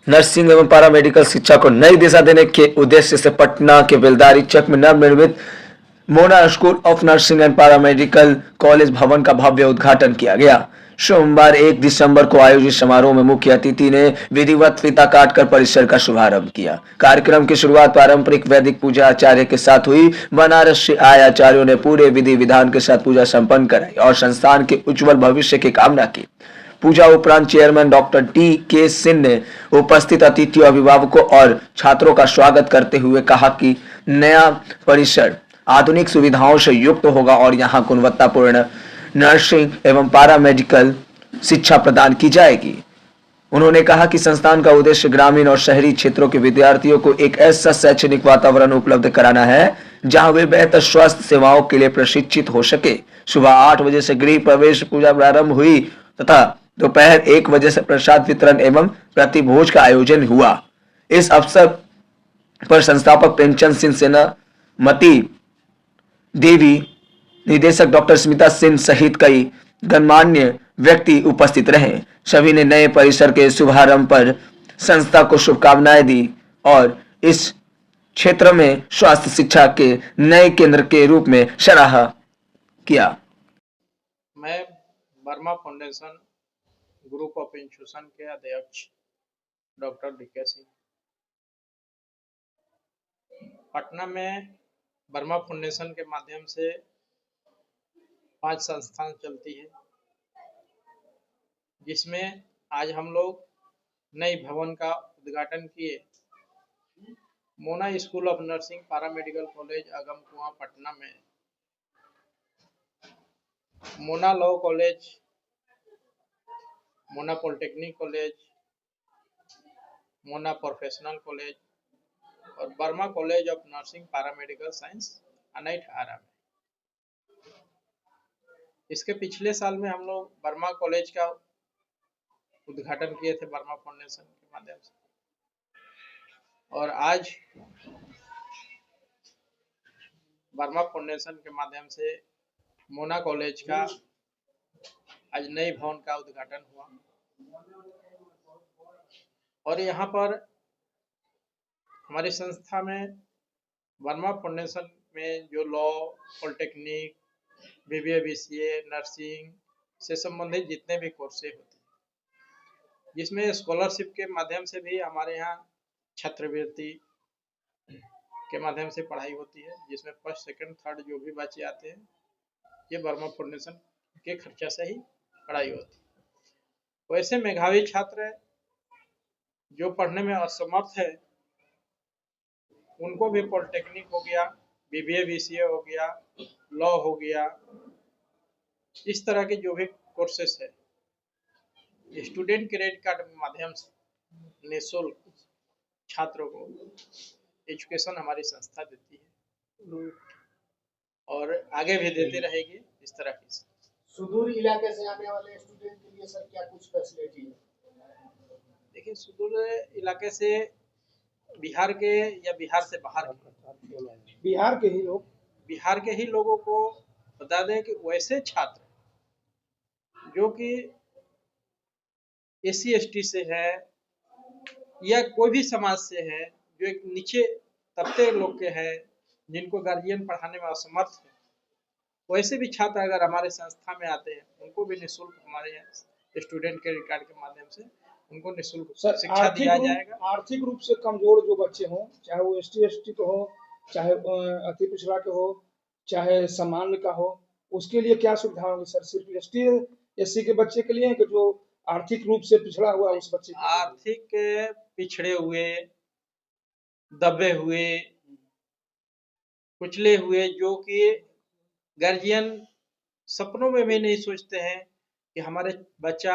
Nursing एवं paramedical शिक्षा को नई दिशा देने के उद्देश्य से पटना के बेलदारी चक में नवनिर्मित Mona school of nursing and paramedical college भवन का भव्य उद्घाटन किया गया। सोमवार 1 दिसंबर को आयोजित समारोह में मुख्य अतिथि ने विधिवत फीता काटकर परिसर का शुभारंभ किया। कार्यक्रम की शुरुआत पारंपरिक वैदिक पूजा आचार्य के साथ हुई। बनारस से आए आचार्यों ने पूरे विधि विधान के साथ पूजा संपन्न कराई और संस्थान के उज्जवल भविष्य की कामना की। पूजा उपरांत चेयरमैन डॉक्टर टी के सिंह ने उपस्थित अतिथियों, अभिभावकों और छात्रों का स्वागत करते हुए कहा कि नया परिसर आधुनिक सुविधाओं से युक्त होगा और यहां गुणवत्तापूर्ण नर्सिंग एवं पैरामेडिकल शिक्षा प्रदान की जाएगी। उन्होंने कहा कि संस्थान का उद्देश्य ग्रामीण और शहरी क्षेत्रों के विद्यार्थियों को एक ऐसा शैक्षणिक वातावरण उपलब्ध कराना है जहां वे बेहतर स्वास्थ्य सेवाओं के लिए प्रशिक्षित हो सके। सुबह 8 बजे से गृह प्रवेश पूजा प्रारंभ हुई तथा दोपहर 1 बजे से प्रसाद वितरण एवं प्रतिभोज का आयोजन हुआ। इस अवसर पर संस्थापक प्रेमचंद सिंह सेनामती देवी, निदेशक डॉक्टर स्मिता सिंह सहित कई गणमान्य व्यक्ति उपस्थित रहे। सभी ने नए परिसर के शुभारंभ पर संस्था को शुभकामनाएं दी और इस क्षेत्र में स्वास्थ्य शिक्षा के नए केंद्र के रूप में सराहा किया। मैं Verma foundation group of institution के अध्यक्ष डॉक्टर डीके सिंह। पटना में वर्मा फाउंडेशन के माध्यम से 5 संस्थान चलती है, जिसमें आज हम लोग नई भवन का उद्घाटन किए। Mona school of nursing paramedical college Agam Kuan Patna में, Mona law college, Mona polytechnic college, Mona professional college और Verma college of nursing paramedical science Anaith Ara में। इसके पिछले साल में हम लोग वर्मा कॉलेज का उद्घाटन किए थे वर्मा फाउंडेशन के माध्यम से, और आज वर्मा फाउंडेशन के माध्यम से मोना कॉलेज का आज नई भवन का उद्घाटन हुआ। और यहाँ पर हमारी संस्था में वर्मा फाउंडेशन में जो law, polytechnic, BBA, BCA, nursing से संबंधित जितने भी कोर्सेज होते हैं, जिसमें स्कॉलरशिप के माध्यम से भी हमारे यहाँ छात्रवृत्ति के माध्यम से पढ़ाई होती है, जिसमें फर्स्ट, सेकंड, थर्ड जो भी बच्चे आते हैं, ये वर्मा फाउंडेशन के खर्चा से ही पढ़ाई होती है। वैसे मेधावी छात्र जो पढ़ने में असमर्थ है, उनको भी पॉलिटेक्निक हो गया, बीबीए, बीसीए हो गया, लॉ हो गया, इस तरह के जो भी कोर्सेस है, स्टूडेंट क्रेडिट कार्ड के माध्यम से निःशुल्क छात्रों को एजुकेशन हमारी संस्था देती है और आगे भी देती रहेगी। इस तरह की सुदूर इलाके से आने वाले स्टूडेंट के लिए सर क्या कुछ फैसिलिटी है? देखिए, सुदूर इलाके से बिहार के या बिहार से बाहर के बिहार के ही लोगों को बता दें कि वैसे छात्र जो कि एससी एसटी से है या कोई भी समाज से है, जो एक नीचे तबके लोग के हैं, जिनको गार्जियन पढ़ाने में असमर्थ है, वैसे भी छात्र अगर हमारे संस्था में आते हैं, उनको भी निःशुल्क हमारे यहाँ स्टूडेंट क्रेडिट कार्ड के माध्यम से उनको निःशुल्क शिक्षा दिया जाएगा। आर्थिक रूप से कमजोर जो बच्चे हों, चाहे वो एसटी एसटी के हो, चाहे अति पिछड़ा के हो, चाहे सामान्य का हो, उसके लिए क्या सुविधा होगी सर? सिर्फ एसटी एससी के बच्चे के लिए कि जो आर्थिक रूप से पिछड़ा हुआ उस बच्चे के लिए? आर्थिक पिछड़े हुए, दबे हुए, कुचले हुए, जो कि गार्जियन सपनों में भी नहीं सोचते हैं कि हमारे बच्चा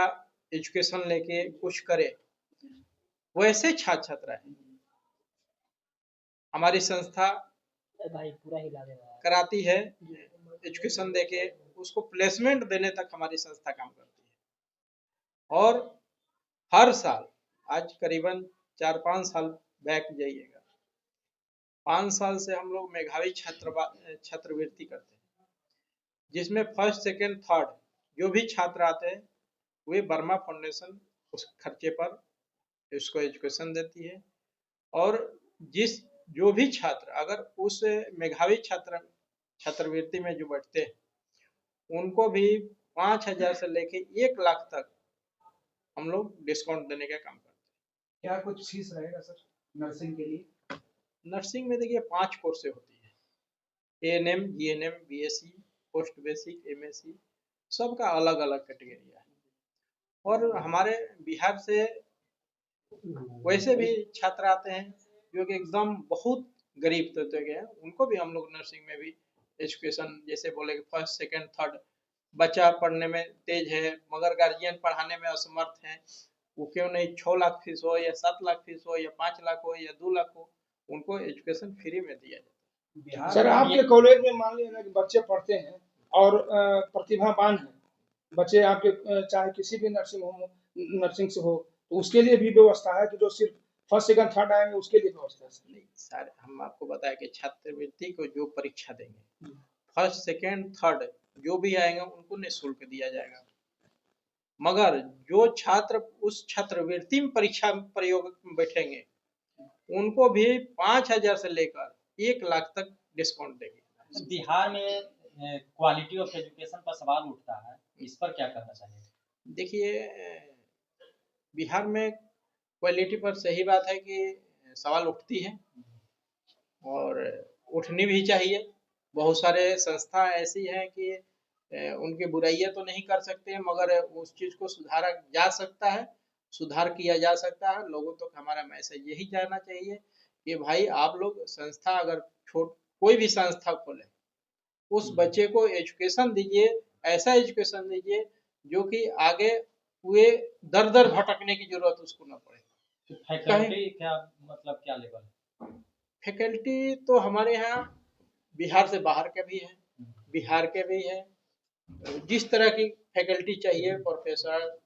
एजुकेशन लेके कुछ करे, वैसे छात्र छात्रा है हमारी संस्था कराती है। एजुकेशन देके उसको प्लेसमेंट देने तक हमारी संस्था काम करती है। और हर साल, आज करीबन 4-5 साल बैक जाइएगा, 5 साल से हम लोग मेधावी छात्रवृत्ति करते हैं, जिसमें फर्स्ट, सेकंड, थर्ड जो भी छात्र आते हैं, वे वर्मा फाउंडेशन उस खर्चे पर उसको एजुकेशन देती है। और जो भी छात्र अगर उस मेधावी छात्रवृत्ति में जो बैठते हैं उनको भी 5,000 से लेके 1 लाख तक हम लोग डिस्काउंट देने का काम करते क्या कुछ फीस रहेगा सर नर्सिंग के लिए? हैं। नर्सिंग में देखिए 5 कोर्सें होती है, ANM, GNM, BSc, post basic, MSc, सबका अलग अलग कैटेगरी है। और हमारे बिहार से वैसे भी छात्र आते हैं जो कि एकदम बहुत गरीब तबके के हैं, उनको भी हम लोग नर्सिंग में भी एजुकेशन, जैसे बोले फर्स्ट सेकंड थर्ड, बच्चा पढ़ने में तेज है मगर गार्जियन पढ़ाने में असमर्थ है, वो क्यों नहीं 6 लाख फीस हो या 7 लाख फीस हो या 5 लाख हो या 2 लाख हो, उनको एजुकेशन फ्री में दिया जाता है। सर आपके कॉलेज में मान लीजिए ना कि बच्चे पढ़ते हैं और प्रतिभावान हैं बच्चे आपके, चाहे किसी भी नर्सिंग से हो, तो उसके लिए भी व्यवस्था है कि जो सिर्फ फर्स्ट सेकंड थर्ड आएंगे उसके लिए व्यवस्था है? नहीं सर, हम आपको बताया कि छात्रवृत्ति को जो परीक्षा देंगे फर्स्ट सेकंड थर्ड जो भी आएंगे उनको निःशुल्क दिया जाएगा, मगर जो छात्र उस छात्रवृत्ति में परीक्षा प्रयोग में बैठेंगे उनको भी 5,000 से लेकर 1 लाख तक डिस्काउंट देंगे। बिहार में क्वालिटी ऑफ एजुकेशन पर सवाल उठता है, इस पर क्या करना चाहिए? देखिए बिहार में क्वालिटी पर सही बात है कि सवाल उठती है और उठनी भी चाहिए। बहुत सारे संस्था ऐसी हैं कि उनकी बुराइयां तो नहीं कर सकते मगर उस चीज को सुधारा जा सकता है, सुधार किया जा सकता है। लोगों तक हमारा मैसेज यही जाना चाहिए कि भाई आप लोग संस्था अगर कोई भी संस्था खोले, उस बच्चे को एजुकेशन दीजिए, ऐसा एजुकेशन दीजिए जो कि आगे हुए दर दर भटकने की जरूरत उसको न पड़े। फैकल्टी क्या मतलब क्या लेवल? फैकल्टी तो हमारे यहाँ बिहार से बाहर के भी हैं, बिहार के भी हैं, जिस तरह की फैकल्टी चाहिए, प्रोफेसर,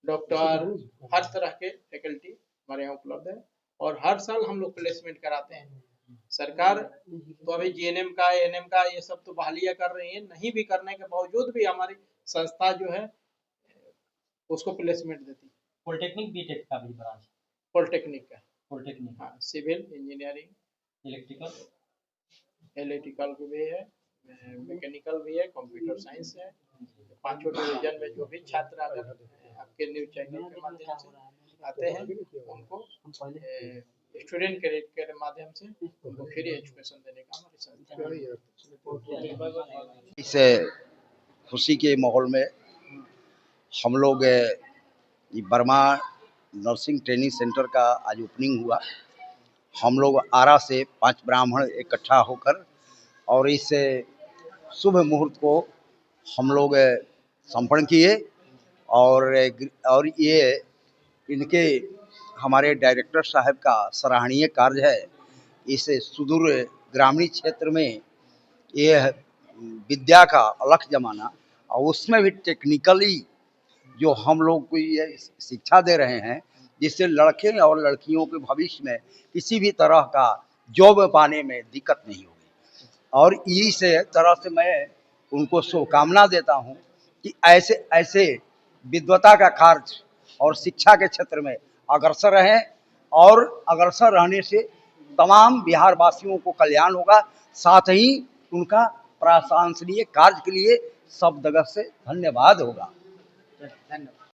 डॉक्टर, हर तरह के फैकल्टी हमारे यहाँ उपलब्ध है। और हर साल हम लोग प्लेसमेंट कराते हैं। सरकार तो अभी जीएनएम का, एएनएम का ये सब तो बहालियां कर रही है, नहीं भी करने के बावजूद भी हमारी संस्था जो है उसको प्लेसमेंट देती है। पॉलिटेक्निक बीटेक का भी ब्रांच? पॉलिटेक्निक का, पॉलिटेक्निक, हाँ, सिविल इंजीनियरिंग, इलेक्ट्रिकल भी है, मैकेनिकल भी है, कंप्यूटर साइंस है। 5 डिवीजन में जो भी छात्र अगर आपके न्यूज चैनल के माध्यम से आते हैं उनको स्टूडेंट क्रेडिट के माध्यम से उनको फ्री एजुकेशन देने का हमारी संस्था है। इस खुशी के माहौल में हम लोग बर्मा नर्सिंग ट्रेनिंग सेंटर का आज ओपनिंग हुआ। हम लोग आरा से 5 ब्राह्मण इकट्ठा होकर और इस शुभ मुहूर्त को हम लोग संपन्न किए और ये इनके हमारे डायरेक्टर साहब का सराहनीय कार्य है। इस सुदूर ग्रामीण क्षेत्र में ये विद्या का अलख जमाना और उसमें भी टेक्निकली जो हम लोग को ये शिक्षा दे रहे हैं जिससे लड़के और लड़कियों के भविष्य में किसी भी तरह का जॉब पाने में दिक्कत नहीं होगी। और इस तरह से मैं उनको शुभकामना देता हूं कि ऐसे ऐसे विद्वता का कार्य और शिक्षा के क्षेत्र में अग्रसर रहें और अग्रसर रहने से तमाम बिहार वासियों को कल्याण होगा, साथ ही उनका प्रशंसनीय कार्य के लिए सब जगह से धन्यवाद होगा। धन्यवाद।